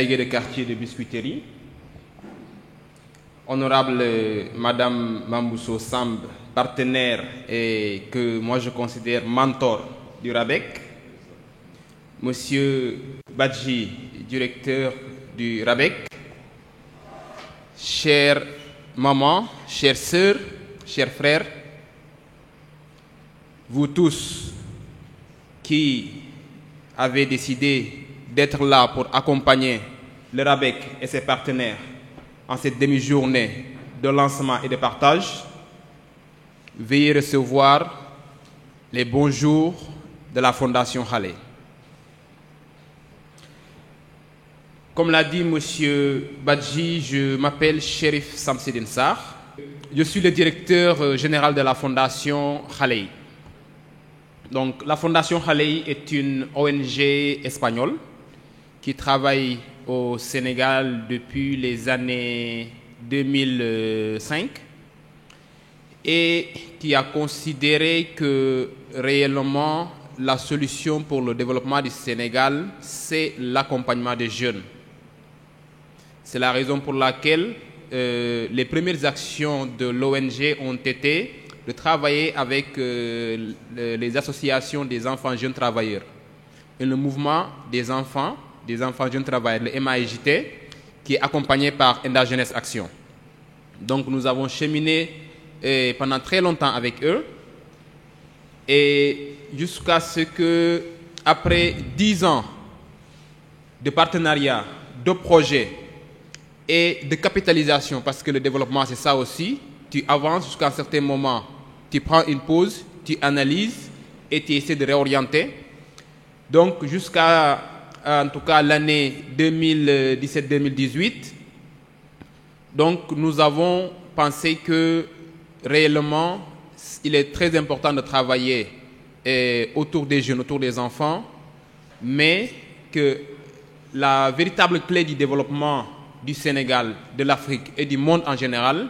déléguée de quartier de Biscuiterie, honorable Madame Mambousso Samb, partenaire et que moi je considère mentor du RABEC, Monsieur Badji, directeur du RABEC, chère maman, chères sœurs, chers frères, vous tous qui avez décidé d'être là pour accompagner le RABEC et ses partenaires en cette demi-journée de lancement et de partage, veuillez recevoir les bonjours de la Fondation Khalé. Comme l'a dit M. Badji, je m'appelle Chérif Samsidine Sarr. Je suis le directeur général de la Fondation Khalé. Donc, la Fondation Khalé est une ONG espagnole qui travaille au Sénégal depuis les années 2005 et qui a considéré que réellement la solution pour le développement du Sénégal, c'est l'accompagnement des jeunes. C'est la raison pour laquelle les premières actions de l'ONG ont été de travailler avec les associations des enfants jeunes travailleurs et le mouvement des enfants jeunes travailleurs, le MAIJT, qui est accompagné par Enda Jeunesse Action. Donc nous avons cheminé pendant très longtemps avec eux et jusqu'à ce que, après 10 ans de partenariat, de projets et de capitalisation, parce que le développement c'est ça aussi, tu avances jusqu'à un certain moment, tu prends une pause, tu analyses et tu essaies de réorienter. Donc jusqu'à en tout cas l'année 2017-2018, donc nous avons pensé que réellement il est très important de travailler autour des jeunes, autour des enfants, mais que la véritable clé du développement du Sénégal, de l'Afrique et du monde en général,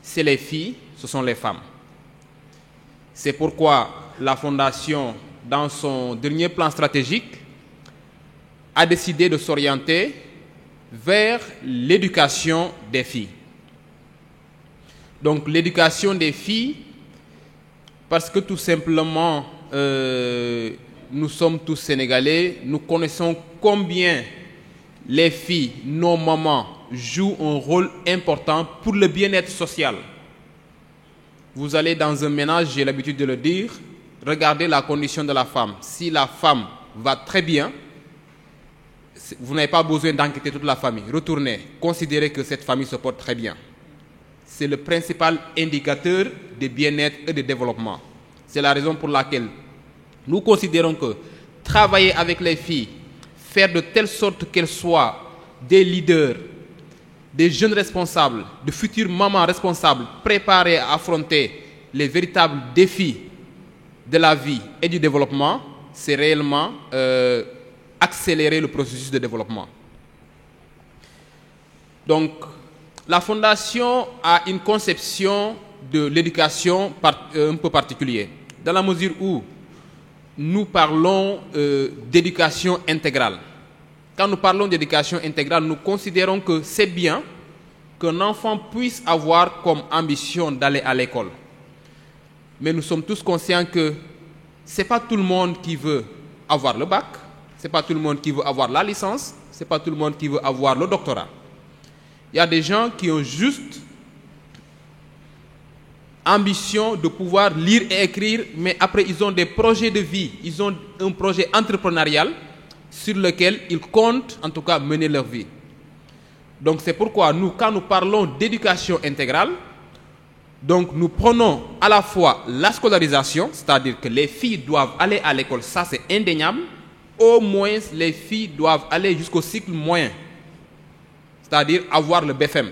c'est les filles, ce sont les femmes. C'est pourquoi la Fondation, dans son dernier plan stratégique, a décidé de s'orienter vers l'éducation des filles. Donc l'éducation des filles, parce que tout simplement, nous sommes tous Sénégalais, nous connaissons combien les filles, nos mamans, jouent un rôle important pour le bien-être social. Vous allez dans un ménage, j'ai l'habitude de le dire, regardez la condition de la femme. Si la femme va très bien, vous n'avez pas besoin d'enquêter toute la famille. Retournez, considérez que cette famille se porte très bien. C'est le principal indicateur de bien-être et de développement. C'est la raison pour laquelle nous considérons que travailler avec les filles, faire de telle sorte qu'elles soient des leaders, des jeunes responsables, de futures mamans responsables, préparées à affronter les véritables défis de la vie et du développement, c'est réellement accélérer le processus de développement. Donc, la Fondation a une conception de l'éducation un peu particulière, dans la mesure où nous parlons d'éducation intégrale. Quand nous parlons d'éducation intégrale, nous considérons que c'est bien qu'un enfant puisse avoir comme ambition d'aller à l'école. Mais nous sommes tous conscients que ce n'est pas tout le monde qui veut avoir le bac, ce n'est pas tout le monde qui veut avoir la licence, ce n'est pas tout le monde qui veut avoir le doctorat. Il y a des gens qui ont juste ambition de pouvoir lire et écrire, mais après ils ont des projets de vie, ils ont un projet entrepreneurial sur lequel ils comptent en tout cas mener leur vie. Donc c'est pourquoi nous, quand nous parlons d'éducation intégrale, donc nous prenons à la fois la scolarisation, c'est-à-dire que les filles doivent aller à l'école, ça c'est indéniable, au moins les filles doivent aller jusqu'au cycle moyen, c'est-à-dire avoir le BFM.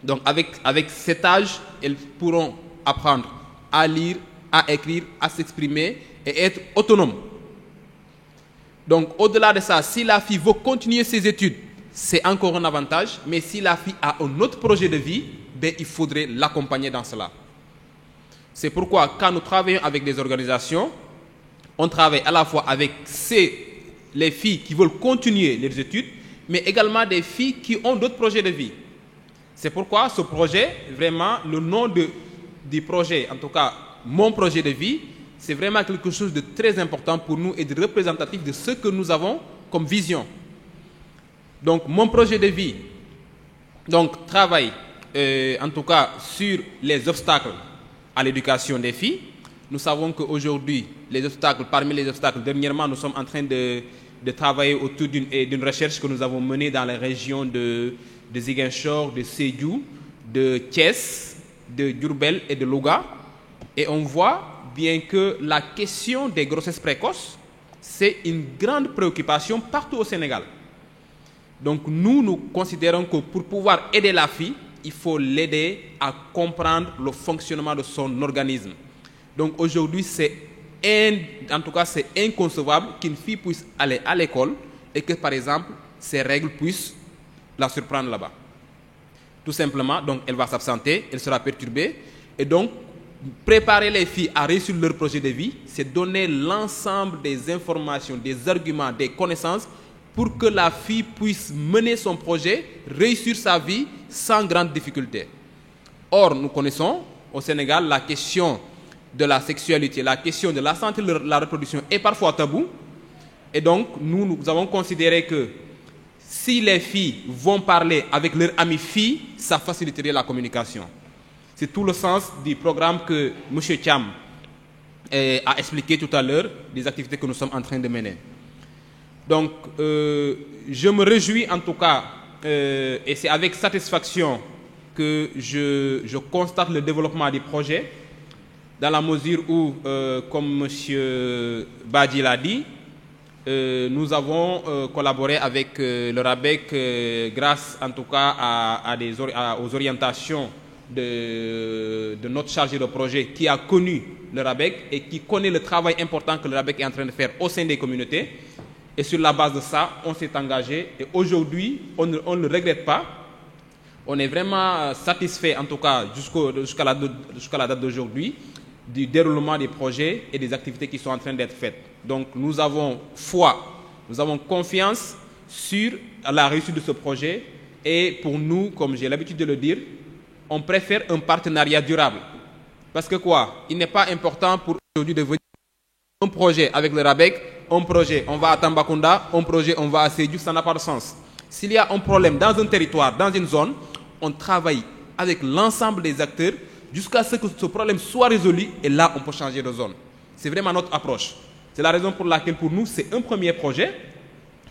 Donc avec cet âge, elles pourront apprendre à lire, à écrire, à s'exprimer et être autonomes. Donc au-delà de ça, si la fille veut continuer ses études, c'est encore un avantage, mais si la fille a un autre projet de vie, ben, il faudrait l'accompagner dans cela. C'est pourquoi quand nous travaillons avec des organisations, on travaille à la fois avec les filles qui veulent continuer leurs études, mais également des filles qui ont d'autres projets de vie. C'est pourquoi ce projet, vraiment, le nom du projet, en tout cas, mon projet de vie, c'est vraiment quelque chose de très important pour nous et de représentatif de ce que nous avons comme vision. Donc, mon projet de vie, donc, travaille, en tout cas, sur les obstacles à l'éducation des filles. Nous savons qu'aujourd'hui, parmi les obstacles, dernièrement, nous sommes en train de travailler autour d'une recherche que nous avons menée dans les régions de Ziguinchor, de Sédhiou, de Thiès, de Diourbel et de Louga. Et on voit bien que la question des grossesses précoces, c'est une grande préoccupation partout au Sénégal. Donc nous considérons que pour pouvoir aider la fille, il faut l'aider à comprendre le fonctionnement de son organisme. Donc aujourd'hui, c'est inconcevable qu'une fille puisse aller à l'école et que, par exemple, ses règles puissent la surprendre là-bas. Tout simplement, donc elle va s'absenter, elle sera perturbée. Et donc, préparer les filles à réussir leur projet de vie, c'est donner l'ensemble des informations, des arguments, des connaissances pour que la fille puisse mener son projet, réussir sa vie sans grande difficulté. Or, nous connaissons au Sénégal la question de la sexualité, la question de la santé de la reproduction est parfois tabou. Et donc, nous avons considéré que si les filles vont parler avec leurs amies filles, ça faciliterait la communication. C'est tout le sens du programme que M. Thiam a expliqué tout à l'heure, des activités que nous sommes en train de mener. Donc, je me réjouis en tout cas, et c'est avec satisfaction que je constate le développement du projet, dans la mesure où, comme M. Badi l'a dit, nous avons collaboré avec le RABEC grâce en tout cas aux orientations de notre chargé de projet qui a connu le RABEC et qui connaît le travail important que le RABEC est en train de faire au sein des communautés. Et sur la base de ça, on s'est engagé et aujourd'hui, on ne le regrette pas. On est vraiment satisfait, en tout cas jusqu'à la date d'aujourd'hui, du déroulement des projets et des activités qui sont en train d'être faites. Donc nous avons foi, nous avons confiance sur la réussite de ce projet et pour nous, comme j'ai l'habitude de le dire, on préfère un partenariat durable. Parce que quoi? Il n'est pas important pour aujourd'hui de venir un projet avec le RABEC, un projet on va à Tambacounda, un projet on va à Sédhiou, ça n'a pas de sens. S'il y a un problème dans un territoire, dans une zone, on travaille avec l'ensemble des acteurs jusqu'à ce que ce problème soit résolu et là on peut changer de zone. C'est vraiment notre approche. C'est la raison pour laquelle pour nous c'est un premier projet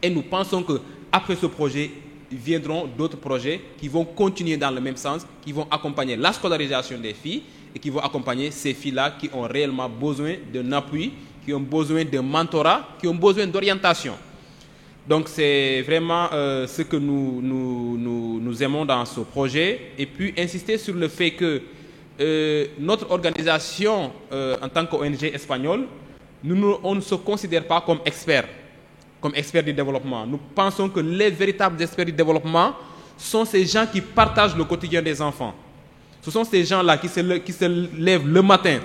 et nous pensons qu'après ce projet viendront d'autres projets qui vont continuer dans le même sens, qui vont accompagner la scolarisation des filles et qui vont accompagner ces filles-là qui ont réellement besoin d'un appui, qui ont besoin de mentorat, qui ont besoin d'orientation. Donc c'est vraiment ce que nous aimons dans ce projet et puis insister sur le fait que notre organisation en tant qu'ONG espagnole, on ne se considère pas comme experts du développement. Nous pensons que les véritables experts du développement sont ces gens qui partagent le quotidien des enfants. Ce sont ces gens-là qui se lèvent le matin,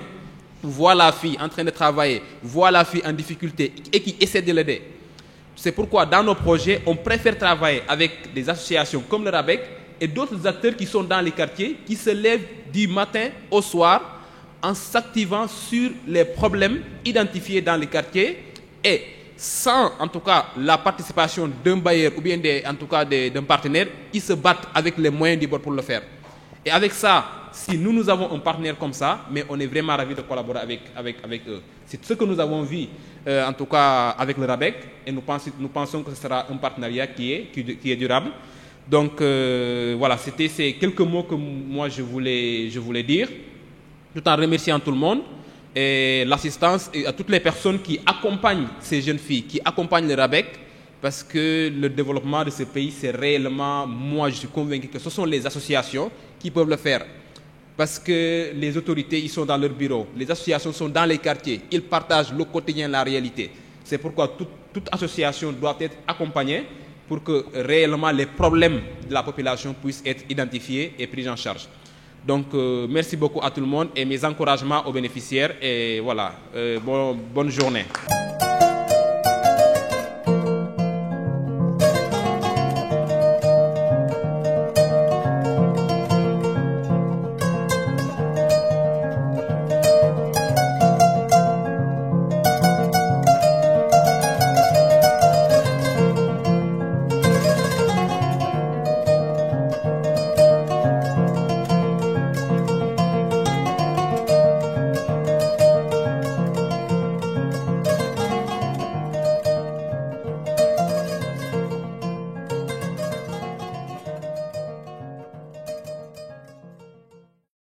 voient la fille en train de travailler, voient la fille en difficulté et qui essaient de l'aider. C'est pourquoi dans nos projets, on préfère travailler avec des associations comme le RABEC et d'autres acteurs qui sont dans les quartiers, qui se lèvent du matin au soir en s'activant sur les problèmes identifiés dans les quartiers et sans en tout cas la participation d'un bailleur ou bien en tout cas d'un partenaire, ils se battent avec les moyens du bord pour le faire. Et avec ça, si nous avons un partenaire comme ça, mais on est vraiment ravis de collaborer avec eux. C'est ce que nous avons vu en tout cas avec le RABEC et nous pensons que ce sera un partenariat qui est durable. Donc voilà, c'était ces quelques mots que moi je voulais dire, tout en remerciant tout le monde et l'assistance et à toutes les personnes qui accompagnent ces jeunes filles, qui accompagnent le RABEC, parce que le développement de ce pays, c'est réellement, moi je suis convaincu que ce sont les associations qui peuvent le faire. Parce que les autorités, ils sont dans leur bureau, les associations sont dans les quartiers, ils partagent le quotidien, la réalité. C'est pourquoi toute association doit être accompagnée pour que réellement les problèmes de la population puissent être identifiés et pris en charge. Donc, merci beaucoup à tout le monde et mes encouragements aux bénéficiaires. Et voilà, bonne journée.